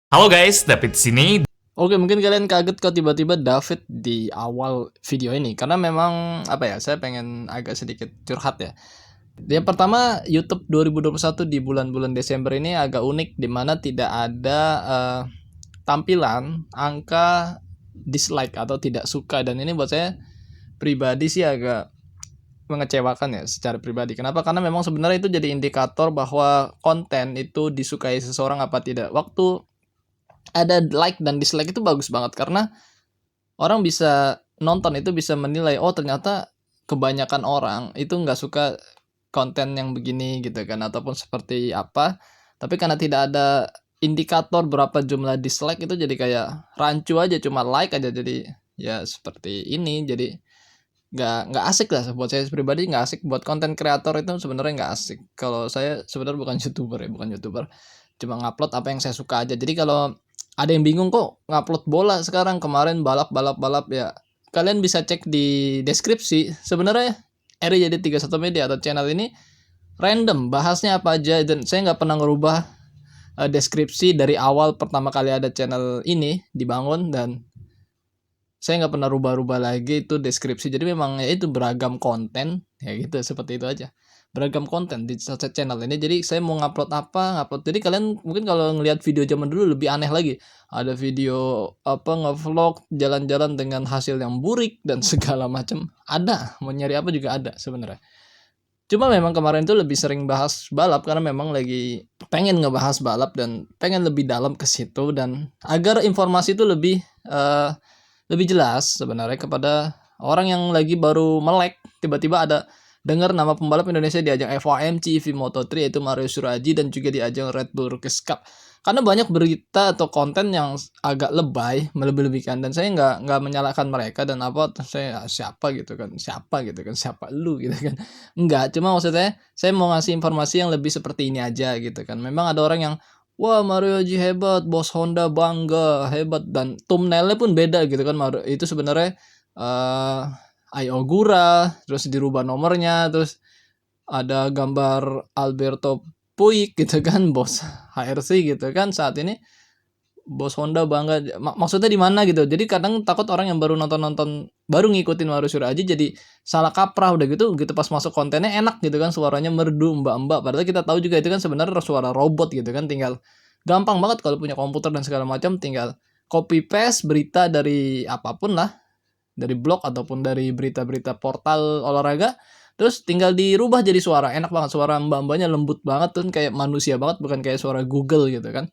Halo guys, David di sini. Oke, mungkin kalian kaget kok tiba-tiba David di awal video ini karena memang saya pengen agak sedikit curhat ya. Yang pertama, YouTube 2021 di bulan-bulan Desember ini agak unik di mana tidak ada tampilan angka dislike atau tidak suka, dan ini buat saya pribadi sih agak mengecewakan ya secara pribadi. Kenapa? Karena memang sebenarnya itu jadi indikator bahwa konten itu disukai seseorang apa tidak. Waktu ada like dan dislike itu bagus banget karena orang bisa nonton itu bisa menilai, oh ternyata kebanyakan orang itu nggak suka konten yang begini gitu kan, ataupun seperti apa. Tapi karena tidak ada indikator berapa jumlah dislike, itu jadi kayak rancu aja, cuma like aja, jadi ya seperti ini. Jadi nggak asik lah buat saya pribadi, nggak asik buat konten kreator itu sebenarnya, nggak asik. Kalau saya sebenarnya bukan youtuber, cuma ngupload apa yang saya suka aja. Jadi kalau ada yang bingung kok ngupload bola sekarang, kemarin balap ya, kalian bisa cek di deskripsi. Sebenarnya RI jadi 31 Media atau channel ini random bahasnya apa aja, dan saya nggak pernah ngerubah deskripsi dari awal pertama kali ada channel ini dibangun, dan saya nggak pernah rubah-rubah lagi itu deskripsi. Jadi memang ya itu beragam konten ya gitu, seperti itu aja, beragam konten di channel ini. Jadi saya mau ngupload apa ngupload. Jadi kalian mungkin kalau ngelihat video zaman dulu lebih aneh lagi, ada video ngevlog jalan-jalan dengan hasil yang burik dan segala macam, ada. Mau nyari apa juga ada sebenarnya. Cuma memang kemarin tuh lebih sering bahas balap karena memang lagi pengen ngebahas balap dan pengen lebih dalam ke situ, dan agar informasi itu lebih jelas sebenarnya kepada orang yang lagi baru melek, tiba-tiba ada dengar nama pembalap Indonesia di ajang FOM CV Moto3 yaitu Mario Surraji, dan juga di ajang Red Bull Rookies Cup. Karena banyak berita atau konten yang agak lebay, melebih-lebihkan, dan saya nggak menyalahkan mereka, dan saya siapa gitu kan, siapa lu gitu kan. Enggak, cuma maksudnya saya mau ngasih informasi yang lebih seperti ini aja gitu kan. Memang ada orang yang, wah Mario Haji hebat, bos Honda bangga, hebat, dan thumbnailnya pun beda gitu kan. Mario itu sebenarnya Ai Ogura, terus dirubah nomornya, terus ada gambar Alberto Puig gitu kan, bos HRC gitu kan saat ini, bos Honda bangga. Maksudnya di mana gitu. Jadi kadang takut orang yang baru nonton baru ngikutin Mario Surraji jadi salah kaprah, udah gitu pas masuk kontennya enak gitu kan, suaranya merdu mbak-mbak, padahal kita tahu juga itu kan sebenarnya suara robot gitu kan. Tinggal gampang banget kalau punya komputer dan segala macam, tinggal copy paste berita dari apapun lah, dari blog ataupun dari berita-berita portal olahraga, terus tinggal dirubah jadi suara. Enak banget, suara mbak-mbaknya lembut banget tuh, kayak manusia banget, bukan kayak suara Google gitu kan.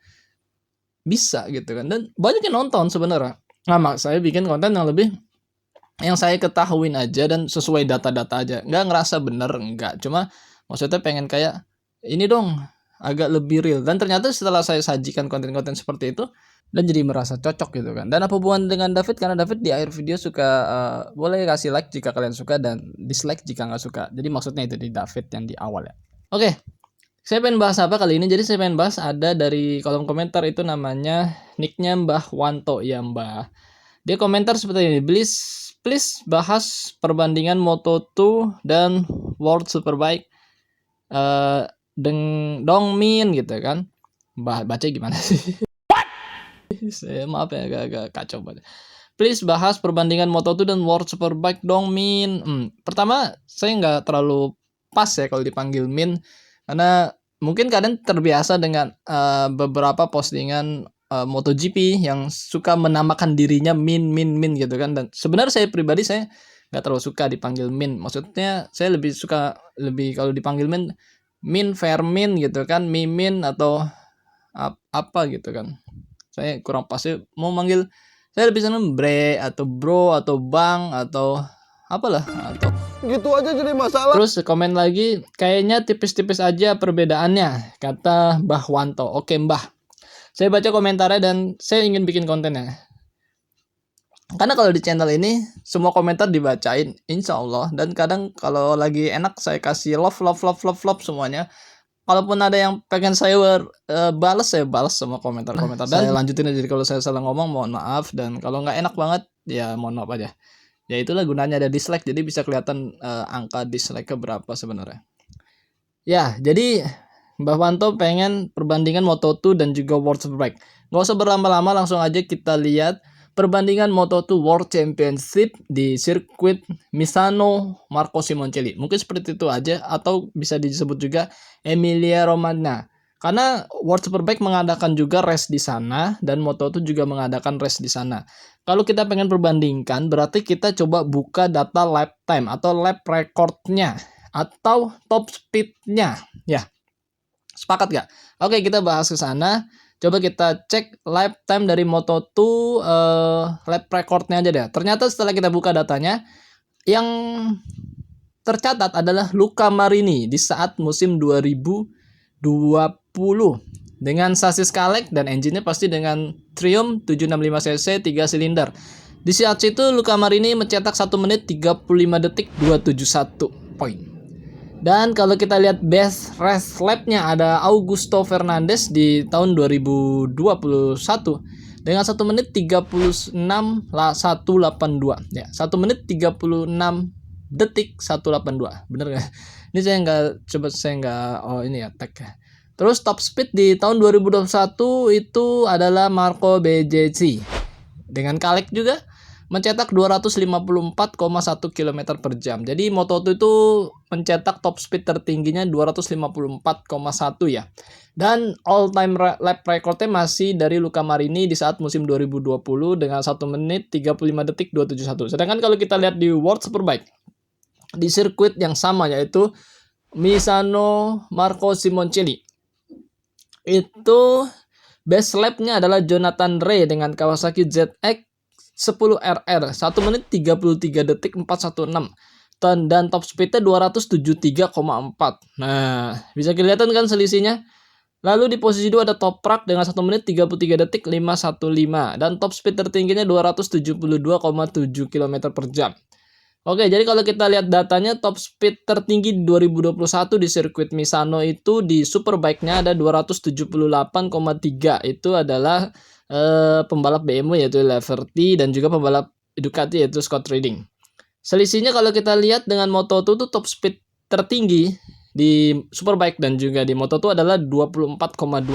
Bisa gitu kan, dan banyak yang nonton sebenarnya. Nah, saya bikin konten yang lebih, yang saya ketahuin aja dan sesuai data-data aja, nggak ngerasa bener, nggak, cuma maksudnya pengen kayak ini dong, agak lebih real. Dan ternyata setelah saya sajikan konten-konten seperti itu, dan jadi merasa cocok gitu kan. Dan apa hubungan dengan David? Karena David di akhir video suka boleh kasih like jika kalian suka dan dislike jika nggak suka. Jadi maksudnya itu di David yang di awal ya. Oke, saya pengen bahas apa kali ini? Jadi saya pengen bahas, ada dari kolom komentar itu namanya nicknya Mbah Wanto ya Mbah. Dia komentar seperti ini, please bahas perbandingan Moto2 dan World Superbike deng Dongmin gitu kan. Mbah baca gimana sih? Saya maaf ya, agak-agak kacau banget. Please bahas perbandingan Moto2 dan World Superbike dong Min. Pertama saya nggak terlalu pas ya kalau dipanggil Min, karena mungkin kalian terbiasa dengan beberapa postingan MotoGP yang suka menamakan dirinya Min gitu kan. Dan sebenarnya saya pribadi, saya nggak terlalu suka dipanggil Min. Maksudnya saya lebih suka, lebih kalau dipanggil Min Vermin gitu kan, Mimin atau apa gitu kan. Saya kurang pas ya mau manggil, saya lebih seneng bre atau bro atau bang atau apalah, atau gitu aja jadi masalah. terus komen lagi, kayaknya tipis-tipis aja perbedaannya, kata Mbah Wanto. Oke Mbah, saya baca komentarnya dan saya ingin bikin kontennya. Karena kalau di channel ini semua komentar dibacain, insya Allah. Dan kadang kalau lagi enak saya kasih love semuanya. Kalaupun ada yang pengen saya balas, saya balas semua komentar-komentar. Dan saya lanjutin aja, jadi kalau saya salah ngomong mohon maaf, dan kalau nggak enak banget ya mohon maaf aja. Ya itulah gunanya ada dislike, jadi bisa kelihatan angka dislike ke berapa sebenarnya. Ya, jadi Mbah Wanto pengen perbandingan Moto2 dan juga World Superbike. Nggak usah berlama-lama, langsung aja kita lihat perbandingan Moto2 World Championship di sirkuit Misano Marco Simoncelli. Mungkin seperti itu aja, atau bisa disebut juga Emilia Romagna. Karena World Superbike mengadakan juga race di sana dan Moto2 juga mengadakan race di sana. Kalau kita pengen perbandingkan, berarti kita coba buka data lap time atau lap recordnya atau top speednya. Ya, sepakat gak? Oke, kita bahas ke sana. Coba kita cek lap time dari Moto2 lap recordnya aja deh. Ternyata setelah kita buka datanya, yang tercatat adalah Luca Marini di saat musim 2020 dengan sasis Kalek dan engine-nya pasti dengan Triumph 765cc 3 silinder. Di saat itu Luca Marini mencetak 1 menit 35 detik 271 poin. Dan kalau kita lihat best race lap-nya ada Augusto Fernandes di tahun 2021 dengan 1 menit 36 182 ya. 1 menit 36 detik 182. Bener gak? Ini saya nggak ini ya tag. Terus top speed di tahun 2021 itu adalah Marco Bezzecchi dengan Kalek juga mencetak 254,1 km per jam. Jadi Moto2 itu mencetak top speed tertingginya 254,1 ya. Dan all time lap recordnya masih dari Luca Marini di saat musim 2020 dengan 1 menit 35 detik 271. Sedangkan kalau kita lihat di World Superbike di sirkuit yang sama yaitu Misano Marco Simoncelli, itu best lap-nya adalah Jonathan Rea dengan Kawasaki ZX 10RR 1 menit 33 detik 416 dan top speednya 273,4. Nah, bisa kelihatan kan selisihnya. Lalu di posisi 2 ada Toprak dengan 1 menit 33 detik 515 dan top speed tertingginya 272,7 km per jam. Oke, jadi kalau kita lihat datanya, top speed tertinggi 2021 di sirkuit Misano itu di Superbike-nya ada 278,3. Itu adalah pembalap BMW yaitu Leverty dan juga pembalap Ducati yaitu Scott Redding. Selisihnya kalau kita lihat dengan Moto2 itu top speed tertinggi di Superbike dan juga di Moto2 adalah 24,2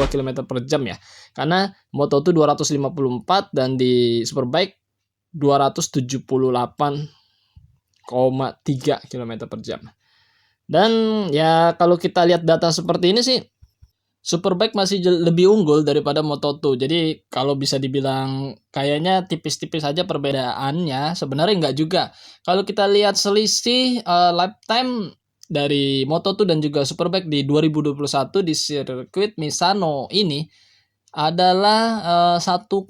km per jam ya. Karena Moto2 254 dan di Superbike 278,3 km per jam. Dan ya kalau kita lihat data seperti ini sih Superbike masih lebih unggul daripada Moto2. Jadi kalau bisa dibilang kayaknya tipis-tipis aja perbedaannya, sebenarnya enggak juga. Kalau kita lihat selisih lap time dari Moto2 dan juga Superbike di 2021 di sirkuit Misano ini adalah 1,855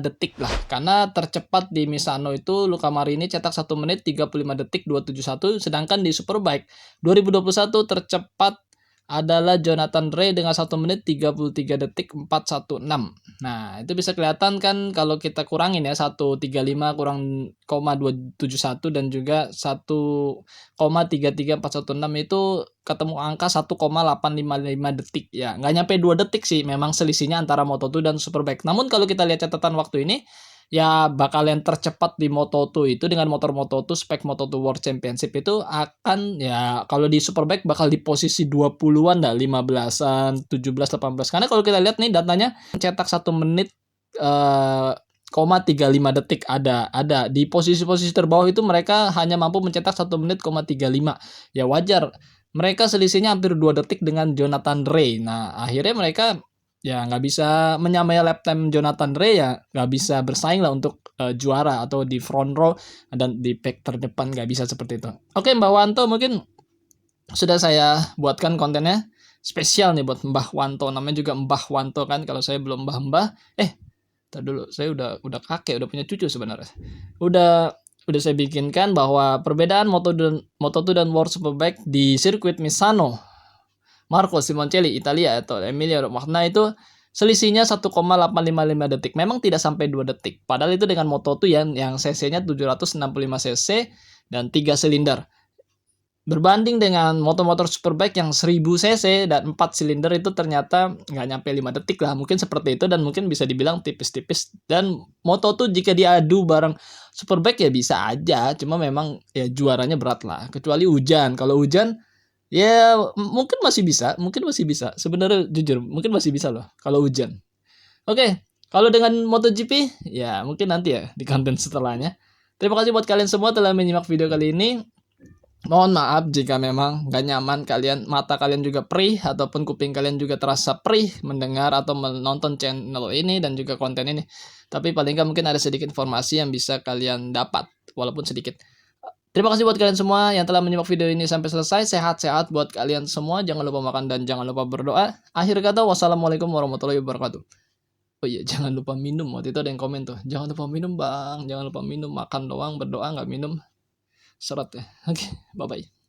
detik lah. Karena tercepat di Misano itu Luca Marini cetak 1 menit 35 detik 271, sedangkan di Superbike 2021 tercepat adalah Jonathan Rea dengan 1 menit 33 detik 416. Nah, itu bisa kelihatan kan kalau kita kurangin ya 135 kurang 271 dan juga 1,33416 itu ketemu angka 1,855 detik ya. Nggak nyampe 2 detik sih memang selisihnya antara Moto2 dan Superbike. Namun kalau kita lihat catatan waktu ini ya bakal yang tercepat di Moto2 itu dengan motor Moto2 spek Moto2 World Championship itu akan ya kalau di Superbike bakal di posisi 20-an dah, 15-an, 17, 18. Karena kalau kita lihat nih datanya cetak 1 menit 35 detik ada di posisi-posisi terbawah itu mereka hanya mampu mencetak 1 menit 35. Ya wajar. Mereka selisihnya hampir 2 detik dengan Jonathan Rea. Nah, akhirnya mereka ya nggak bisa menyamai lap time Jonathan Rea, ya nggak bisa bersaing lah untuk juara atau di front row dan di pack terdepan, nggak bisa seperti itu. Oke, Mbah Wanto mungkin sudah saya buatkan kontennya spesial nih buat Mbah Wanto, namanya juga Mbah Wanto kan, kalau saya belum mbah-mbah. Tar dulu, saya udah kakek, udah punya cucu sebenarnya. Udah saya bikinkan bahwa perbedaan Moto2 dan World Superbike di sirkuit Misano Marco Simoncelli Italia atau Emilia Romagna itu selisihnya 1,855 detik. Memang tidak sampai 2 detik. Padahal itu dengan Moto2 yang cc-nya 765 cc dan 3 silinder. Berbanding dengan motor-motor Superbike yang 1000 cc dan 4 silinder itu ternyata nggak nyampe 5 detik lah. Mungkin seperti itu dan mungkin bisa dibilang tipis-tipis. Dan Moto2 jika diadu bareng Superbike ya bisa aja. Cuma memang ya juaranya berat lah. Kecuali hujan. Kalau hujan ya mungkin masih bisa. Sebenarnya jujur mungkin masih bisa loh kalau hujan. Oke, kalau dengan MotoGP, ya mungkin nanti ya di konten setelahnya. Terima kasih buat kalian semua telah menyimak video kali ini. Mohon maaf jika memang gak nyaman kalian, mata kalian juga perih, ataupun kuping kalian juga terasa perih mendengar atau menonton channel ini dan juga konten ini. Tapi paling nggak mungkin ada sedikit informasi yang bisa kalian dapat, walaupun sedikit. Terima kasih buat kalian semua yang telah menyimak video ini sampai selesai. Sehat-sehat buat kalian semua. Jangan lupa makan dan jangan lupa berdoa. Akhir kata, wassalamualaikum warahmatullahi wabarakatuh. Oh iya, jangan lupa minum. Waktu itu ada yang komen tuh, jangan lupa minum bang, jangan lupa minum, makan doang, berdoa nggak minum. Seret ya. Oke, bye-bye.